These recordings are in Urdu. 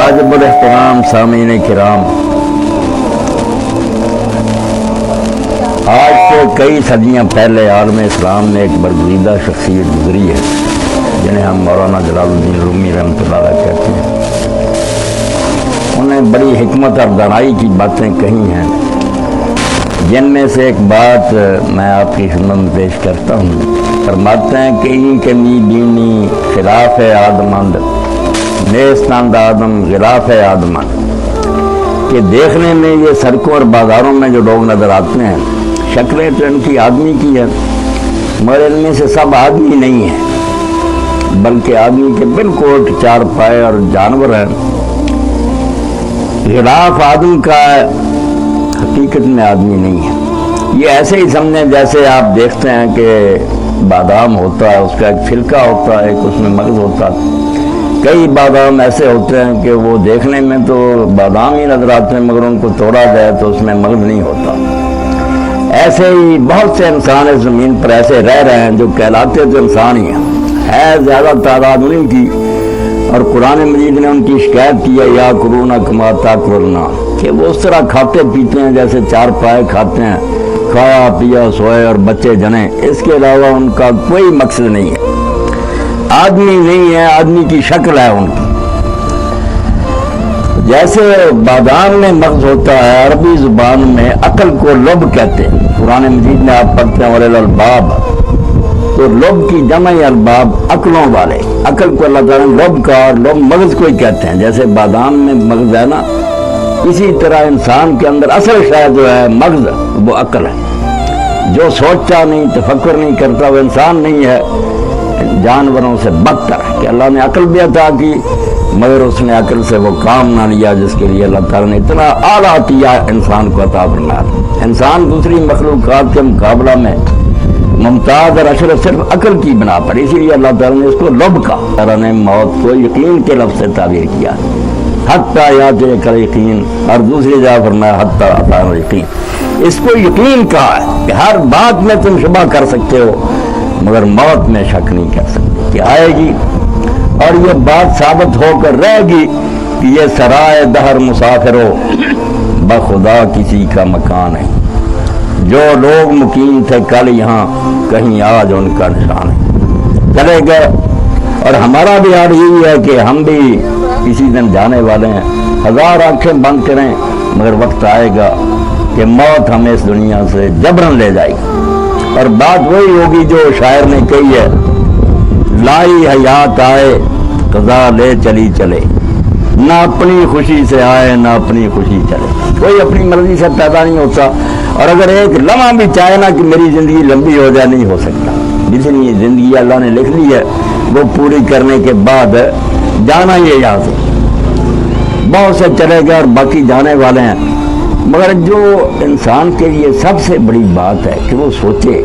واجب الاحترام سامعین کرام، آج سے کئی صدیاں پہلے عالم اسلام میں ایک برگزیدہ شخصیت گزری ہے جنہیں ہم مولانا جلال الدین رومی رحمۃ اللہ علیہ کہتے ہیں۔ انہیں بڑی حکمت اور دانائی کی باتیں کہی ہیں، جن میں سے ایک بات میں آپ کی خدمت میں پیش کرتا ہوں۔ فرماتے ہیں کہ این کے می بینی خلاف آدمند نیستند آدم غلاف آدمند، کہ دیکھنے میں یہ سڑکوں اور بازاروں میں جو لوگ نظر آتے ہیں شکلیں تو ان کی آدمی کی ہے، مگر ان میں سے سب آدمی نہیں ہیں، بلکہ آدمی کے بالکل چار پائے اور جانور ہیں۔ غلاف آدم کا حقیقت میں آدمی نہیں ہے۔ یہ ایسے ہی سمجھیں جیسے آپ دیکھتے ہیں کہ بادام ہوتا ہے، اس کا ایک چھلکا ہوتا ہے، ایک اس میں مغز ہوتا ہے۔ کئی بادام ایسے ہوتے ہیں کہ وہ دیکھنے میں تو بادام ہی نظر آتے ہیں، مگر ان کو توڑا جائے تو اس میں مغز نہیں ہوتا۔ ایسے ہی بہت سے انسان اس زمین پر ایسے رہ رہے ہیں جو کہلاتے تو انسان ہی ہیں، ہے زیادہ تعداد انہیں کی، اور قرآن مجید نے ان کی شکایت کی ہے یا کرونا کما تاکلنا، کہ وہ اس طرح کھاتے پیتے ہیں جیسے چار پائے کھاتے ہیں، کھایا پیا سوئے اور بچے جنے، اس کے علاوہ ان کا کوئی مقصد نہیں ہے۔ آدمی نہیں ہے، آدمی کی شکل ہے ان کی۔ جیسے بادام میں مغز ہوتا ہے، عربی زبان میں عقل کو لب کہتے ہیں۔ قرآن مجید میں آپ پڑھتے ہیں وَلِلْ الْبَابِ، تو لب کی جمع الباب عقلوں والے، عقل کو اللہ تعالیٰ نے لب کا اور لب مغز کو ہی کہتے ہیں۔ جیسے بادام میں مغز ہے نا، اسی طرح انسان کے اندر اصل شے جو ہے مغز، وہ عقل ہے۔ جو سوچتا نہیں، تفکر نہیں کرتا، وہ انسان نہیں ہے، جانوروں سے بدتر، کہ اللہ نے عقل بھی عطا کی مگر اس نے عقل سے وہ کام نہ لیا جس کے لیے اللہ تعالیٰ نے اتنا اعلیٰ عطیہ انسان کو عطا فرمایا۔ انسان دوسری مخلوقات کے مقابلہ میں ممتاز اور اشرف صرف عقل کی بنا پر، اسی لیے اللہ تعالیٰ نے اس کو لب کا، اللہ نے موت کو یقین کے لفظ سے تعبیر کیا، حتیٰ یاتیک الیقین، اور دوسری جگہ فرمایا حتیٰ اتانا الیقین۔ اس کو یقین کہا ہے کہ ہر بات میں تم شبہ کر سکتے ہو مگر موت میں شک نہیں کر سکتے کہ آئے گی، اور یہ بات ثابت ہو کر رہے گی کہ یہ سرائے دہر مسافر ہو بخدا کسی کا مکان ہے۔ جو لوگ مقیم تھے کل یہاں، کہیں آج ان کا نشان ہے، چلے گئے۔ اور ہمارا بھی حال یہی ہے کہ ہم بھی کسی دن جانے والے ہیں، ہزار آنکھیں بند کریں مگر وقت آئے گا کہ موت ہمیں اس دنیا سے جبرن لے جائے گی۔ اور بات وہی ہوگی جو شاعر نے کہی ہے، لائی حیات آئے قضا لے چلی چلے، نہ اپنی خوشی سے آئے نہ اپنی خوشی چلے۔ کوئی اپنی مرضی سے پیدا نہیں ہوتا، اور اگر ایک لمحہ بھی چاہے نا کہ میری زندگی لمبی ہو جائے، نہیں ہو سکتا۔ جتنی زندگی اللہ نے لکھ لی ہے وہ پوری کرنے کے بعد جانا ہی ہے یہاں سے۔ بہت سے چلے گئے اور باقی جانے والے ہیں، مگر جو انسان کے لیے سب سے بڑی بات ہے کہ وہ سوچے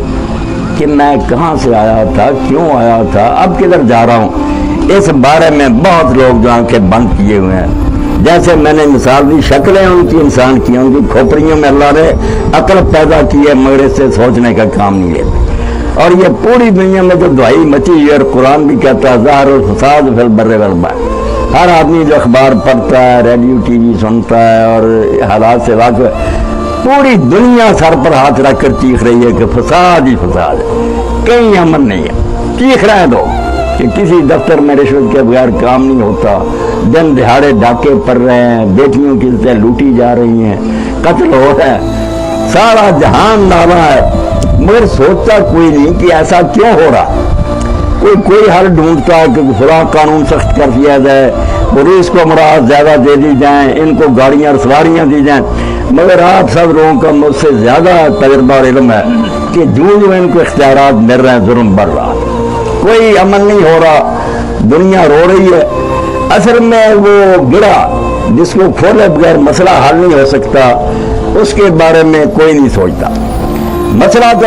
کہ میں کہاں سے آیا تھا، کیوں آیا تھا، اب کدھر جا رہا ہوں۔ اس بارے میں بہت لوگ جو آنکھیں بند کیے ہوئے ہیں، جیسے میں نے مثال دی، شکلیں ان کی انسان کی، ان کی کھوپڑیوں میں اللہ نے عقل پیدا کی ہے مگر اس سے سوچنے کا کام نہیں لیتے۔ اور یہ پوری دنیا میں جو دہائی مچی ہے، اور قرآن بھی کہتا ہے ظاہر الفساد فی البر والبحر، ہر آدمی جو اخبار پڑھتا ہے، ریڈیو ٹی وی سنتا ہے اور حالات سے واقف ہے، پوری دنیا سر پر ہاتھ رکھ کر چیخ رہی ہے کہ فساد ہی فساد ہے، کہیں امن نہیں ہے۔ چیخ رہے ہیں لوگ کہ کسی دفتر میں رشوت کے بغیر کام نہیں ہوتا، دن دہاڑے ڈاکے پڑ رہے ہیں، بیٹیوں کی عزتیں لوٹی جا رہی ہیں، قتل ہو رہا ہے، سارا جہان نارا ہے، مگر سوچتا کوئی نہیں کہ ایسا کیوں ہو رہا۔ کوئی حل ڈھونڈتا ہے کہ فلاں قانون سخت کر دیا جائے، پولیس کو مراد زیادہ دے دی جائیں، ان کو گاڑیاں اور سواریاں دی جائیں، مگر آپ سب لوگوں کا مجھ سے زیادہ تجربہ اور علم ہے کہ جو ان کو اختیارات مل رہے ہیں ظلم بڑھ رہا، کوئی عمل نہیں ہو رہا، دنیا رو رہی ہے۔ اصل میں وہ گرا جس کو کھولے بغیر مسئلہ حل نہیں ہو سکتا، اس کے بارے میں کوئی نہیں سوچتا۔ مسئلہ تو